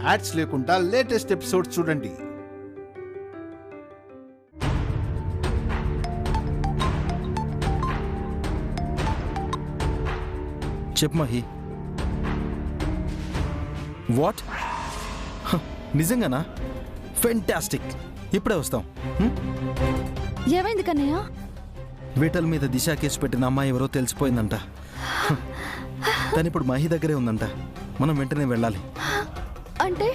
Ads లేకుండా latest episodes చూడండి. చెప్పు మహి. వాట్? నిజంగానా? ఫెంటాస్టిక్. ఇప్పుడే వస్తాం. ఏమైంది కన్నయ్య? వీటల మీద దిశ కేసు పెట్టిన అమ్మాయి ఎవరో తెలిసిపోయిందంట. తను ఇప్పుడు మహి దగ్గరే ఉందంట. మనం వెంటనే వెళ్ళాలి. అంటే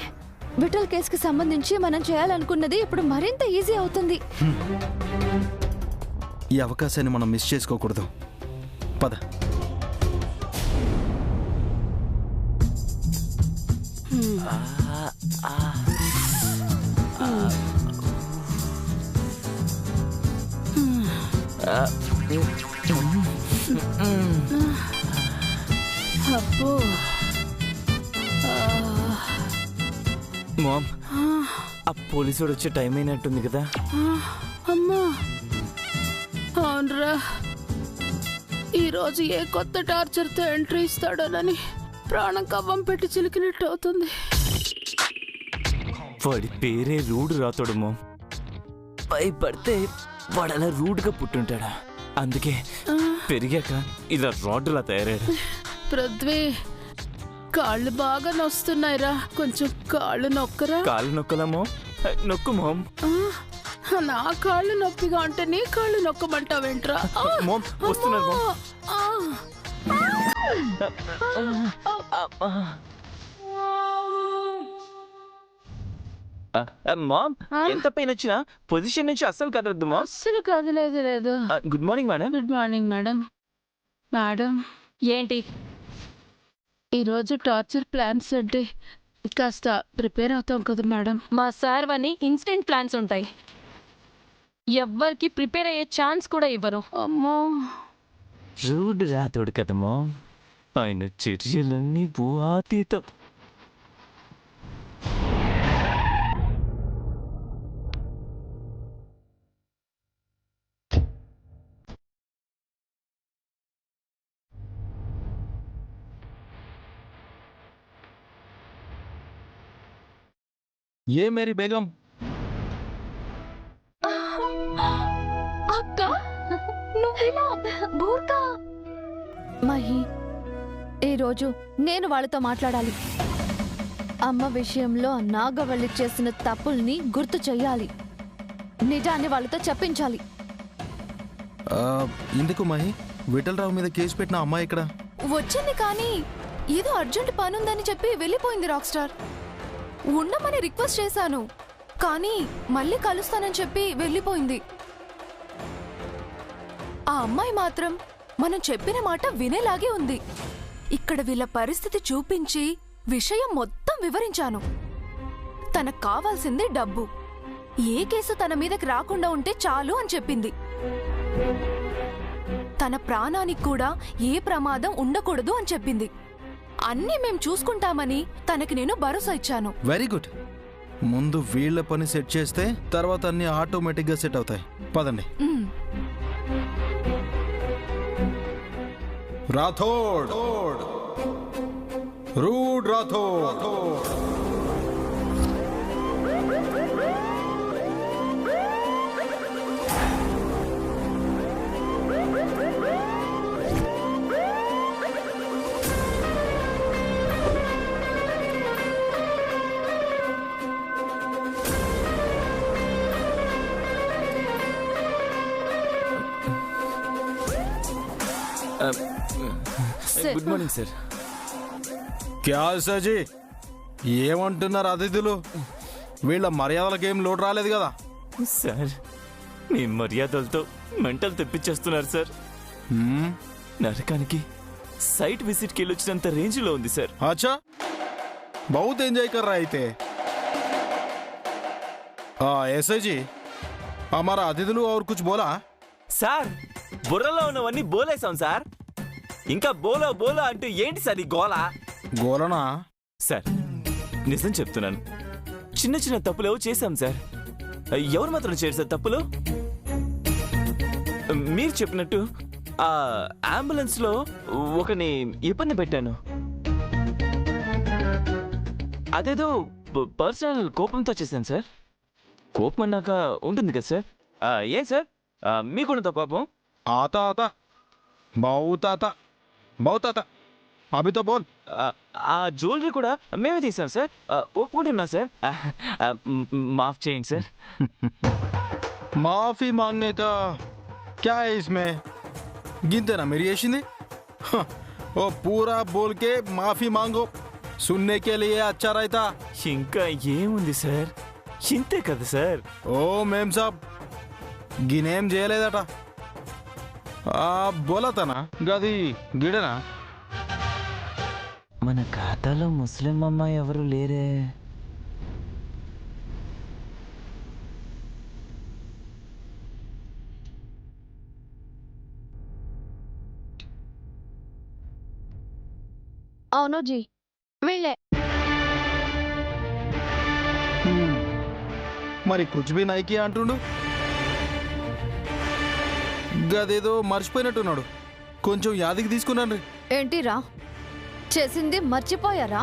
విఠల్ కేసుకి సంబంధించి మనం చేయాలనుకున్నది ఇప్పుడు మరింత ఈజీ అవుతుంది. ఈ అవకాశాన్ని మనం మిస్ చేసుకోకూడదు. పద. మామ్, ఆ పోలీసుడు వచ్చే టైం అయినట్టుంది కదా. అమ్మా, అవునరా, ఈరోజు ఏ కొత్త టార్చర్తో ఎంట్రీ ఇస్తాడోనని ప్రాణం కవ్వం పెట్టి చిలికినట్టు అవుతుంది. వాడి పేరే రూడ్ రాతోడు మామ్. భయపడితే వాడలా రూడ్గా పుట్టుంటాడా, అందుకే పెరిగాక ఇలా రాడ్లా తయారయ్యాడు. పృథ్వీ, కాళ్ళు బాగా నొస్తున్నాయిరా, కొంచెం కాళ్ళు నొక్కరా. కాళ్ళు నొక్కలా మామ్? నొక్కు మామ్. నా కాళ్ళు నొప్పిగా ఉంటే నీ కాళ్ళు నొక్కమంటావేంట్రా? మామ్ వస్తున్నారు మామ్. ఎంత పైన వచ్చినా పొజిషన్ నుంచి అస్సలు కదలద్దు మామ్. అస్సలు కదలేదు. లేదు. Good morning madam. Good morning madam. Madam, ఏంటి ఈరోజు టార్చర్ ప్లాన్స్ అంటే కాస్త ప్రిపేర్ అవుతాం కదా మేడం. మా సార్ వని ఇన్స్టెంట్ ప్లాన్స్ ఉంటాయి. ఎవ్వరికి ప్రిపేర్ అయ్యే ఛాన్స్ కూడా ఇవ్వరు. అమ్మో, రూడ్ రాతోడు కదా మామ్. ఆయన చర్యలన్నీ భూతీతం. ఏ మేరీ బేగం? అక్క, మహి, ఈరోజు నేను వాళ్ళతో మాట్లాడాలి. అమ్మ విషయంలో నాగవల్లి చేసిన తప్పుల్ని గుర్తు చెయ్యాలి. నిజాన్ని వాళ్ళతో చెప్పించాలి. ఎందుకు మహి? విఠలరావు మీద కేసు పెట్టిన అమ్మాయి ఇక్కడ వచ్చింది, కానీ ఏదో అర్జెంట్ పనుందని చెప్పి వెళ్ళిపోయింది. రాక్ స్టార్ ఉండమని రిక్వెస్ట్ చేశాను, కానీ మళ్ళీ కలుస్తానని చెప్పి వెళ్ళిపోయింది. ఆ అమ్మాయి మాత్రం మనం చెప్పిన మాట వినేలాగే ఉంది. ఇక్కడ వీళ్ళ పరిస్థితి చూపించి విషయం మొత్తం వివరించాను. తనకు కావాల్సింది డబ్బు. ఏ కేసు తన మీదకి రాకుండా ఉంటే చాలు అని చెప్పింది. తన ప్రాణానికి కూడా ఏ ప్రమాదం ఉండకూడదు అని చెప్పింది. అన్నీ మేం చూసుకుంటామని తనకి నేను భరోసా ఇచ్చాను. Very good. ముందు వీళ్ళ పని సెట్ చేస్తే తర్వాత అన్ని ఆటోమేటిక్గా సెట్ అవుతాయి. పదండి. రాథోడ్, రూడ్ రాథోడ్. Good morning sir. క్యా సాజీ, ఏమంటున్నారు అతిథులు? వీళ్ళ మర్యాదలకేం లోటు రాలేదు కదా? సార్, మీ మర్యాదలతో మెంటల్ తెప్పించేస్తున్నారు సార్. నరకానికి సైట్ విజిట్కి వెళ్ళొచ్చినంత రేంజ్లో ఉంది సార్. అచ్చా, बहुत एंजॉय कर रहा थे. ऐसे जी, हमारा अतिथुలు और कुछ बोला? సార్, బుర్రలో ఉన్నవన్నీ బోలేసాం సార్. ఇంకా బోలో బోలో అంటే ఏంటి సార్ ఈ గోలా? గోలనా? సార్, నిజం చెప్తున్నాను, చిన్న చిన్న తప్పులు ఏవో చేశాం సార్. ఎవరు మాత్రం చేయరు సార్ తప్పులు. మీరు చెప్పినట్టు ఆ అంబులెన్స్ లో ఒకని ఇబ్బంది పెట్టాను. అదేదో పర్సనల్ కోపంతో చేశాను సార్. కోపం అన్నాక ఉంటుంది కదా సార్. ఏం సార్ మీకున్నంత కోపం? आता आता बहुत आता बहुत आता अभी तो बोल. ఆ జ్యువెలరీ కూడా మేమే తీసాం సార్. ఒప్పుకుంటున్నా సార్. మాఫ్ చేయండి సార్. माफी मांगने का क्या है इसमें? గింతేనా మీరు చేసింది? హ, ఓ పూరా బోల్ కే మాఫీ మాంగో సున్నే కే లియే అచ్చా రైతా. ఇంకా ఏముంది సార్, ఇంతే కదా సార్. ఓ మేం సాబ్ గినేం చేయలేదట. బోలతనా गदी गिड़ना మన ఖాతాలో ముస్లిం అమ్మాయి ఎవరు లేరే. అవును జీ, వీళ్ళే. మరి కుచ్ బి నైకి అంటుండు. గదేదో మర్చిపోయినట్టున్నాడు. కొంచెం యాదికి తీసుకున్నాను. ఏంటిరా చేసింది మర్చిపోయారా?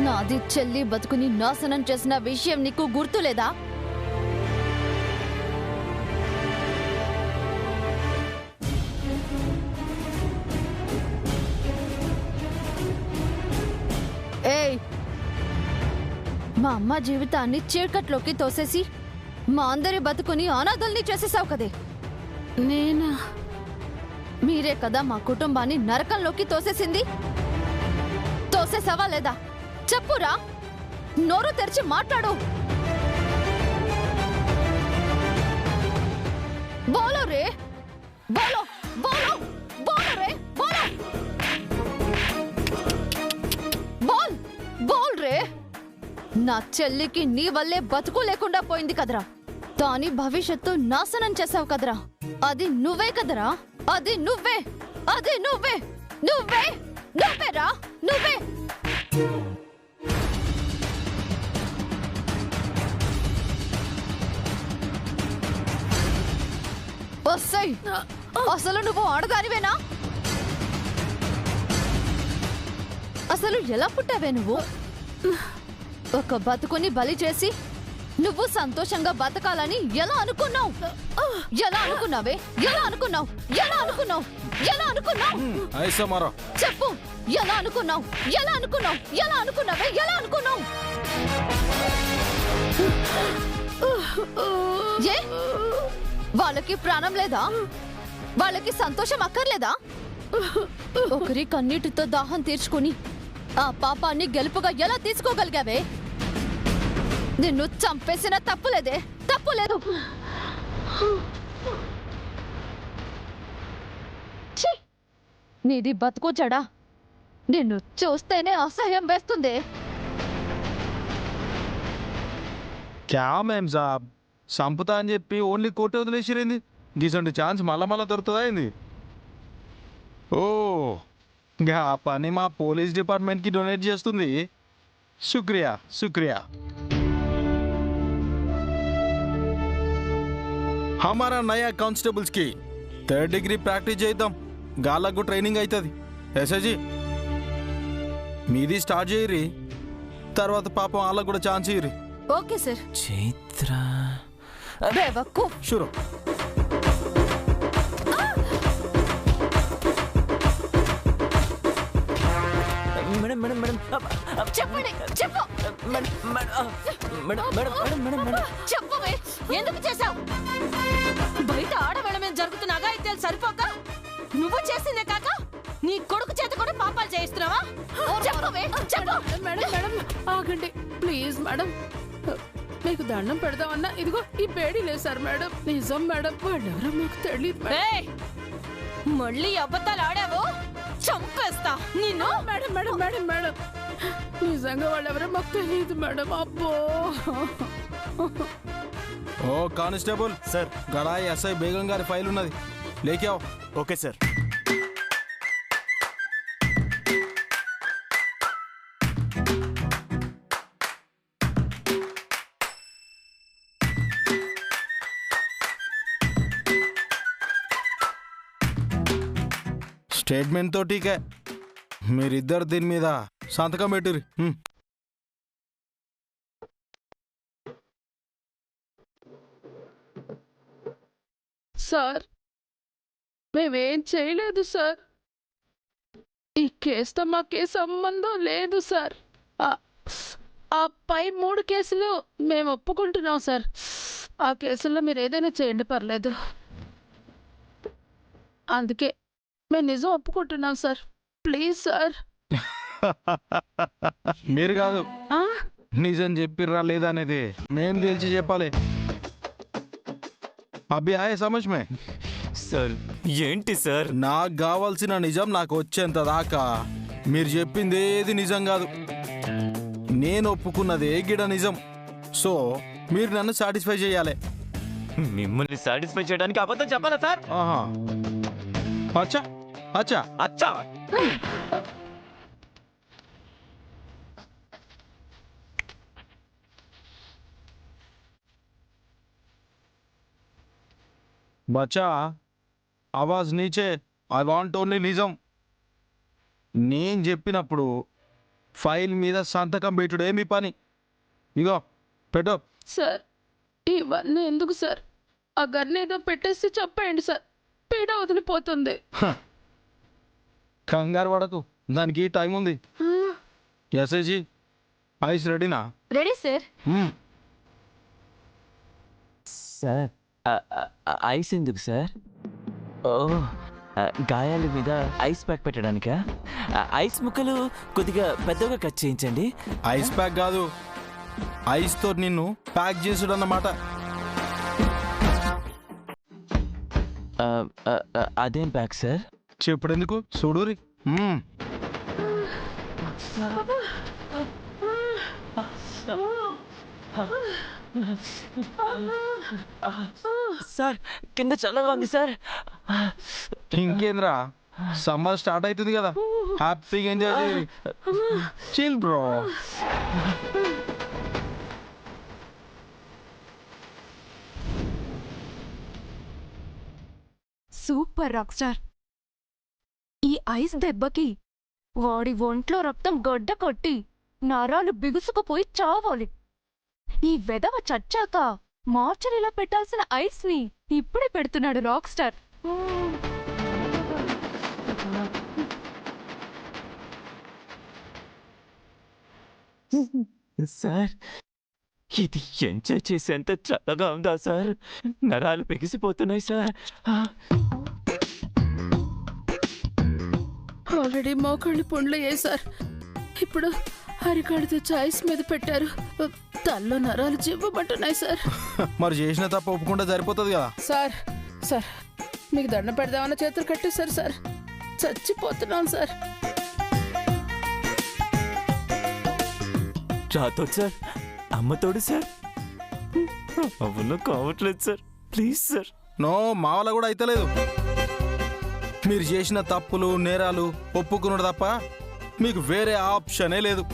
నాది చెల్లి బతుకుని నాశనం చేసిన విషయం నీకు గుర్తులేదా? ఏయ్, మా అమ్మ జీవితాన్ని చీకట్లోకి తోసేసి మా అందరి బతుకుని అనాథల్ని చేసేసావు కదే. నేనా? మీరే కదా మా కుటుంబాన్ని నరకంలోకి తోసేసింది. తోసేసావా లేదా? చెప్పురా, నోరు తెరిచి మాట్లాడు. బోలో రే, బోలో బోలో బోలో రే, బోలో బోల్ బోల్ రే. నా చెల్లికి నీ వల్లే బతుకు లేకుండా పోయింది కదరా. దాని భవిష్యత్తు నాశనం చేసావు కదరా. అది నువ్వే కదరా. అది నువ్వే, అది నువ్వే, నువ్వే, నువ్వేరా, నువ్వే. వస్తాయి. అసలు నువ్వు ఆడదానివేనా? అసలు ఎలా పుట్టావే నువ్వు? ఒక బతుకుని బలి చేసి నువ్వు సంతోషంగా బతకాలని ఎలా అనుకున్నావు? ఎలా అనుకున్నావే? ఎలా అనుకున్నావు? ఎలా అనుకున్నావు? ఎలా అనుకున్నావు? ఐసా మారా. చెప్పు, ఎలా అనుకున్నావు? ఎలా అనుకున్నావు? ఎలా అనుకున్నావే? ఎలా అనుకున్నావు? ఏ వాళ్ళకి ప్రాణం లేదా? వాళ్ళకి సంతోషం అక్కర్లేదా? ఒకరి కన్నీటితో దాహం తీర్చుకుని ఆ పాపాన్ని గెలుపుగా ఎలా తీసుకోగలిగావే? నిన్ను చంపేసిన తప్పులేదే, తప్పులేదు. ఛీ! నీది బతుకు చెడా. నిన్ను చూస్తేనే అసహ్యం వేస్తుంది. क्या मैम साहब సంపుతా అని చెప్పి ఓన్లీ కోర్టు వదిలేసిరింది. గీసంటి ఛాన్స్ మళ్ళా మళ్ళా దొరుకుతుందా ఏంది? ఓ ఇంకా ఆ పని మా పోలీస్ డిపార్ట్మెంట్కి డొనేట్ చేస్తుంది. శుక్రియా శుక్రియా. हमारा नया कांस्टेबल्स की 3rd डिग्री ప్రాక్టీస్ చేద్దాం. గాలకు ట్రైనింగ్ అవుతుంది. ఎస్ఐజీ మీది స్టార్ట్ చేయరి, తర్వాత పాపం వాళ్ళకు కూడా ఛాన్స్ ఇయ్యి. Okay sir. చైత్ర బేవకూఫ్. షూరు. మేడం మేడం మేడం చెప్పండి, చెప్పు. Madam madam madam madam madam madam చెప్పవే, ఎందుకు చేశావు? బయట ఆడవాళ్ళ మీద జరుగుతున్న అఘాయిత్యాలు సరిపోక నువ్వు చేసిందే కాక నీ కొడుకు చేత కూడా పాపాలు చేయిస్తున్నావా? చెప్పవే, చెప్పు. మేడం మేడం ఆగండి ప్లీజ్ మేడం. మీకు దండం పెడదామన్నా ఇదిగో ఈ బేడీ లేసారు మేడం. నిజం మేడం, వాళ్ళెవరో మాకు తెలియదు మేడం. ఏయ్, మళ్ళీ అబద్ధాలు ఆడావు చంపేస్తా నిన్ను. మేడం మేడం మేడం మేడం నిజంగా వాళ్ళెవరో మాకు తెలియదు మేడం. అబ్బో. ఓ కానిస్టేబుల్ సార్. గడాయి ఎస్ఐ బేగం గారి ఫైల్ ఉన్నది, లేకావు. Okay sir. స్టేట్మెంట్ తో టీకే. మీరిద్దరు దీని మీద సంతకం పెట్టురి. సార్ మేమేం చేయలేదు సార్. ఈ కేసుతో మాకే సంబంధం లేదు సార్. ఆ పై 3 కేసులు మేము ఒప్పుకుంటున్నాం సార్. ఆ కేసుల్లో మీరు ఏదైనా చేయండి, పర్లేదు. అందుకే మేము నిజం ఒప్పుకుంటున్నాం సార్. Please sir. మీరు కాదు, ఆ? నిజం చెప్పిర్రా లేదా అనేది మేము తెలిసి చెప్పాలి. అభి ఆయే సమజ్ మే. సార్ ఏంటి సార్? నాకు కావాల్సిన నిజం నాకు వచ్చేంత దాకా మీరు చెప్పింది ఏది నిజం కాదు. నేను ఒప్పుకున్నదే గిడ నిజం. సో మీరు నన్ను సాటిస్ఫై చేయాలి. మిమ్మల్ని సాటిస్ఫై చేయడానికి అబద్ధం చెప్పాలా సార్? ఆహా, అచ్చా అచ్చా. అచ్చా. బచ్చా, ఆవాజ్ నీచే. ఐ వాంట్ ఓన్లీ నిజం. నేను చెప్పినప్పుడు ఫైల్ మీద సంతకం పెట్టుడే మీ పని. ఇగో పెట్టు. సార్ ఇవన్నీ ఎందుకు సార్? ఆ గన్ ఏదో పెట్టేసి చెప్పేయండి సార్, పీడ వదిలిపోతుంది. కంగారు పడకు, దానికి టైం ఉంది. ఎస్ఐజీ ఐస్ రెడీనా? Ready sir. సార్ ఐస్ ఎందుకు సార్? ఓ, గాయాల మీద ఐస్ ప్యాక్ పెట్టడానికా? ఐస్ ముక్కలు కొద్దిగా పెద్దగా కట్ చేయించండి. ఐస్ ప్యాక్ కాదు, ఐస్తో నిన్ను ప్యాక్ చేసుడు అన్నమాట. అదేం ప్యాక్ సార్? చెప్పుడెందుకు, చూడురి. సార్ కింద చల్లగా ఉంది సార్. ఇంకేంద్రా, సమ్మర్ స్టార్ట్ అవుతుంది కదా, హ్యాపీగా ఎంజాయ్ చేయాలి. Chill bro. Super rock star. ఈ ఐస్ దెబ్బకి వాడి ఒంట్లో రక్తం గడ్డ కొట్టి నరాలు బిగుసుకుపోయి చావాలి. ఈ వెధవ చచ్చాక మార్చరీలో పెట్టాల్సిన ఐస్ ని ఇప్పుడే పెడుతున్నాడు రాక్ స్టార్. సార్ ఇది ఎంజాయ్ చేసేంత చల్లగా ఉందా సార్? నరాలు పెగిసిపోతున్నాయి సార్. ఆల్రెడీ మోకాళ్ళు పుండ్లు అయ్యాయి సార్. ఇప్పుడు అరికాడు తెచ్చి ఐస్ మీద పెట్టారు. తల్లో నరాలు జివ్వబట్టున్నాయి సార్. మరి చేసిన తప్ప ఒప్పుకుంటే సరిపోతుంది కదా. సార్ సార్ మీకు దండం పెడదామన్న చేతులు కట్టేశారు సార్. చచ్చిపోతున్నాను సార్. రాతోడు సార్, అమ్మతోడు సార్. అవును కావట్లేదు సార్, ప్లీజ్ సార్. నో, మా వల్ల కూడా అయితలేదు. మీరు చేసిన తప్పులు నేరాలు ఒప్పుకున్నాడు తప్ప మీకు వేరే ఆప్షనే లేదు.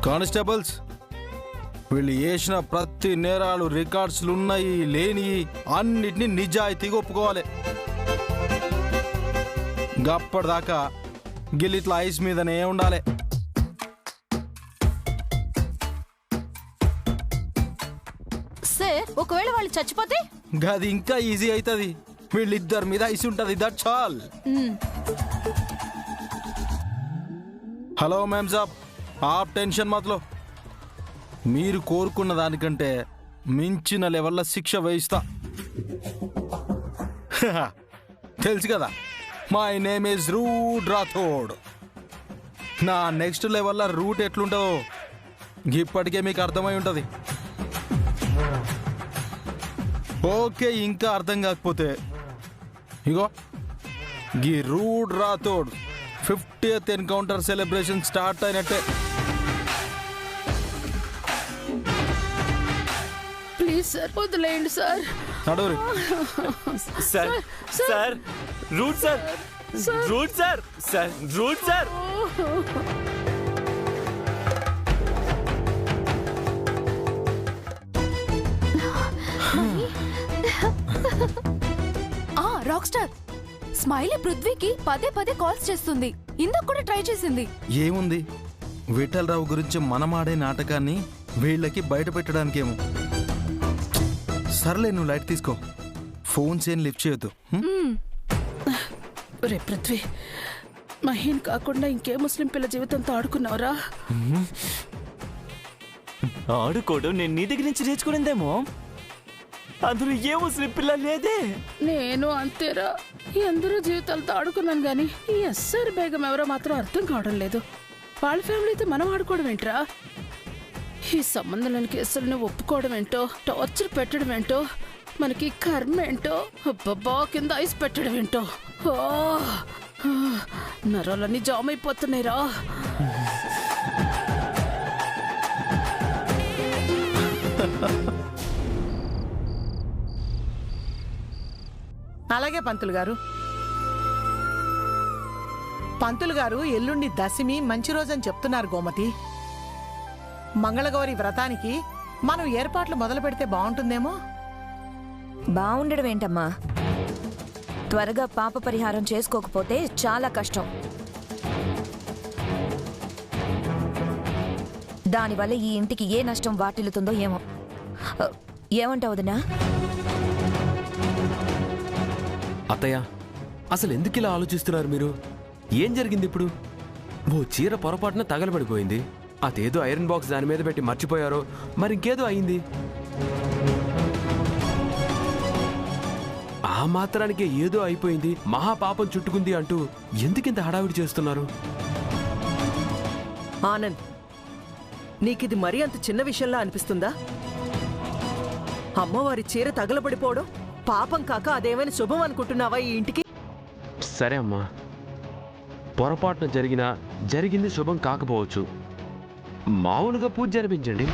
కానిస్టేబుల్స్, వీళ్ళు చేసిన ప్రతి నేరాలు రికార్డ్స్లు ఉన్నాయి లేని అన్నిటినీ నిజాయితీగా ఒప్పుకోవాలి. గప్పటిదాకా గిల్లిట్లా ఐస్ మీదనే ఉండాలి. సార్ ఒకవేళ వాళ్ళు చచ్చిపోతే? గది ఇంకా ఈజీ అవుతుంది. వీళ్ళిద్దరి మీద ఐస్ ఉంటుంది. That's all. హలో మేమ్ సాబ్, ఆప్ టెన్షన్ మాత్లో. మీరు కోరుకున్న దానికంటే మించిన లెవెల్లో శిక్ష వేయిస్తా. తెలుసు కదా, my name is Root Rathod. నా నెక్స్ట్ లెవెల్లో రూట్ ఎట్లుంటుందో ఇప్పటికే మీకు అర్థమై ఉంటుంది. ఓకే, ఇంకా అర్థం కాకపోతే ఇగో గీ Root Rathod 50th encounter celebration start అయినట్టే. ప్లీజ్ సార్ వదిలేయండి సార్. నడవరి. Sir sir Root sir, Root sir, sir Root sir. Rock star, smiley పృథ్వీకి పదే పదే కాల్స్ చేస్తుంది. ఇందాక కూడా ట్రై చేసింది. ఏముంది, విఠలరావు గురించి మనమాడే నాటకాన్ని వీళ్ళకి బయట పెట్టడానికేమో. సర్లే, నువ్వు లైట్ తీసుకో. ఫోన్స్ ఏం లిఫ్ట్ చేయొద్దు. రే పృథ్వీ, మహీన్ కాకుండా ఇంకే ముస్లిం పిల్ల జీవితంతో ఆడుకున్నావురా? ఆడుకోవడం నేను నీ దగ్గర నుంచి నేర్చుకునేదేమో. అందులో ఏ ముస్లిం పిల్ల లేదే. నేను అంతేరా, అందరూ జీవితాలతో ఆడుకున్నాను గాని ఈ ఎస్ఆర్ బేగం ఎవరో మాత్రం అర్థం కావడం లేదు. వాళ్ళ ఫ్యామిలీతో మనం ఆడుకోవడం ఏంట్రా? ఈ సంబంధం కేసులను ఒప్పుకోవడం ఏంటో, టార్చర్ పెట్టడం ఏంటో, మనకి కర్మ ఏంటో, అబ్బబ్బా కింద ఐస్ పెట్టడం ఏంటో. నరాలన్నీ జామ్ అయిపోతున్నాయిరా. అలాగే పంతులు గారు. పంతులు గారు ఎల్లుండి దశమి మంచి రోజని చెప్తున్నారు గోమతి. మంగళగౌరి వ్రతానికి మనం ఏర్పాట్లు మొదలు పెడితే బాగుంటుందేమో. బాగుండడం ఏంటమ్మా, త్వరగా పాప పరిహారం చేసుకోకపోతే చాలా కష్టం. దానివల్ల ఈ ఇంటికి ఏ నష్టం వాటిల్లుతుందో ఏమో. ఏమంటావు వదినా? అత్తయ్య, అసలు ఎందుకు ఇలా ఆలోచిస్తున్నారు మీరు? ఏం జరిగింది ఇప్పుడు? ఓ చీర పొరపాటున తగలబడిపోయింది. అదేదో ఐరన్ బాక్స్ దాని మీద పెట్టి మర్చిపోయారో మరింకేదో అయింది. ఆ మాత్రానికే ఏదో అయిపోయింది, మహాపాపం చుట్టుకుంది అంటూ ఎందుకింత హడావిడి చేస్తున్నారు? ఆనంద్, నీకిది మరీ అంత చిన్న విషయంలా అనిపిస్తుందా? అమ్మవారి చీర తగలబడిపోవడం పాపం కాక అదేమైనా శుభం అనుకుంటున్నావా ఈ ఇంటికి? సరే అమ్మా, పొరపాటున జరిగింది శుభం కాకపోవచ్చు. మామూలుగా పూజ జరిపించండి.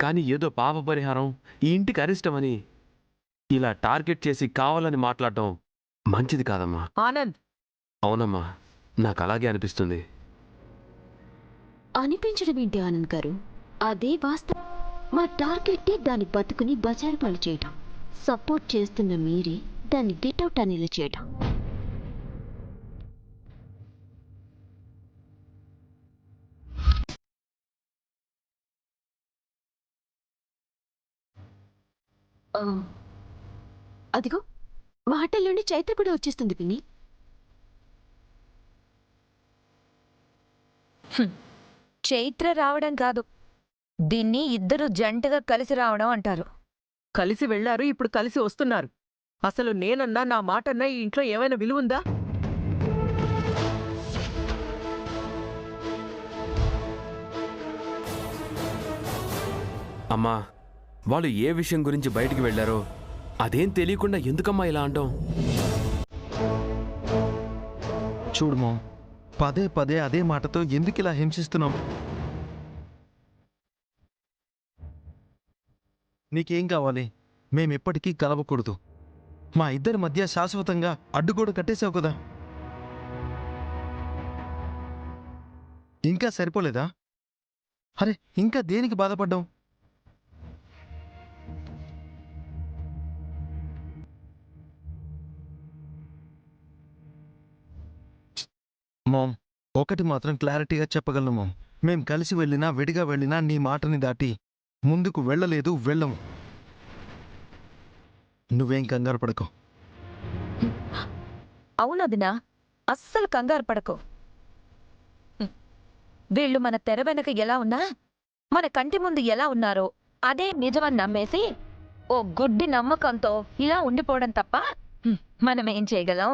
కానీ ఏదో పాప పరిహారం, ఈ ఇంటికి అరిష్టమని ఇలా టార్గెట్ చేసి కావాలని మాట్లాడటం మంచిది కాదమ్మా. ఆనంద్, అవునమ్మా, నాకు అలాగే అనిపిస్తుంది. అనిపించడం ఏంటి ఆనంద్ గారు? అదే వాస్తవం. మా టార్గెట్టే దాని బతుకుని బజారు పాలు చేయటం. సపోర్ట్ చేస్తున్న మీరే దాన్ని గెట్అవుట్ అనేలా చేయటం. అదిగో మాటల్లోనే చైత్ర కూడా వచ్చేస్తుంది పిన్ని. చైత్ర రావడం కాదు, దీన్ని ఇద్దరు జంటగా కలిసి రావడం అంటారు. కలిసి వెళ్లారు, ఇప్పుడు కలిసి వస్తున్నారు. అసలు నేనన్నా నా మాటన్నా ఈ ఇంట్లో ఏమైనా విలువుందా? అమ్మా, వాళ్ళు ఏ విషయం గురించి బయటికి వెళ్ళారో అదేం తెలియకుండా ఎందుకమ్మా ఇలా అంటాం? చూడు మామ్, పదే పదే అదే మాటతో ఎందుకు ఇలా హింసిస్తున్నాం? నీకేం కావాలి? మేమెప్పటికీ కలవకూడదు. మా ఇద్దరి మధ్య శాశ్వతంగా అడ్డుగోడ కట్టేశావు కదా. ఇంకా సరిపోలేదా? అరే, ఇంకా దేనికి బాధపడ్డావు? మామ్, ఒకటి మాత్రం క్లారిటీగా చెప్పగలను మామ్. మేం కలిసి వెళ్ళినా విడిగా వెళ్ళినా నీ మాటని దాటి ముందుకు వెళ్ళలేదు, వెళ్ళము. నువ్వేం కంగారు పడకు. అవునదినా, అస్సలు కంగారు పడకు. వీళ్ళు మన తెర వెనక ఎలా ఉన్నా, మన కంటి ముందు ఎలా ఉన్నారో అదే నిజమని నమ్మేసి ఓ గుడ్డి నమ్మకంతో ఇలా ఉండిపోవడం తప్ప మనమేం చేయగలం?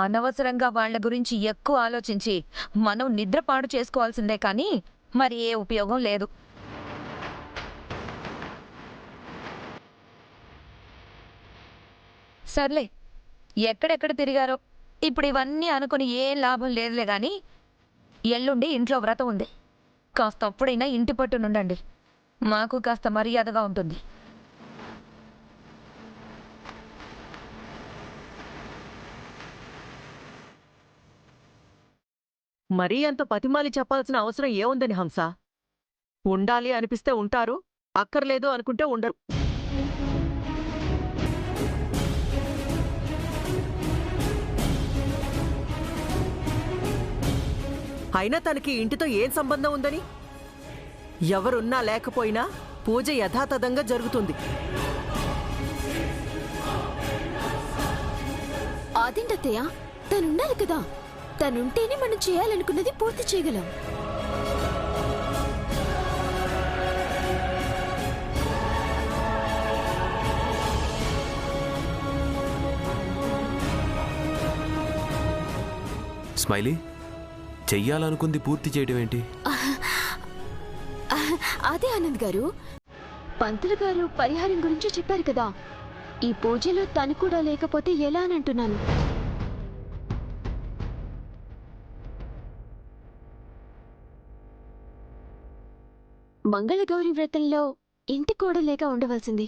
అనవసరంగా వాళ్ల గురించి ఎక్కువ ఆలోచించి మనం నిద్రపాడు చేసుకోవాల్సిందే కానీ మరి ఏ ఉపయోగం లేదు. సర్లే, ఎక్కడెక్కడ తిరిగారో ఇప్పుడు ఇవన్నీ అనుకుని ఏం లాభం లేదులే గాని ఎల్లుండి ఇంట్లో వ్రతం ఉంది. కాస్త అప్పుడైనా ఇంటి పట్టునుండండి, మాకు కాస్త మర్యాదగా ఉంటుంది. మరీ అంత పతిమాలి చెప్పాల్సిన అవసరం ఏముందని హంస. ఉండాలి అనిపిస్తే ఉంటారు, అక్కర్లేదు అనుకుంటే ఉండరు. అయినా తనకి ఇంటితో ఏం సంబంధం ఉందని? ఎవరున్నా లేకపోయినా పూజ యథాతథంగా జరుగుతుంది. అదేంటత్తయ్య, తనుండాలి కదా. తనుంటేనే మనం చేయాలనుకున్నది పూర్తి చేయగలం. స్మైలీ, చెయ్యాలనుకుంది పూర్తి చేయడం ఏంటి? అదే ఆనంద్ గారు, పంతులు గారు పరిహారం గురించి చెప్పారు కదా. ఈ పూజలో తను కూడా లేకపోతే ఎలా అని అంటున్నాను. మంగళగౌరి వ్రతంలో ఇంటి కోడలేక ఉండవలసింది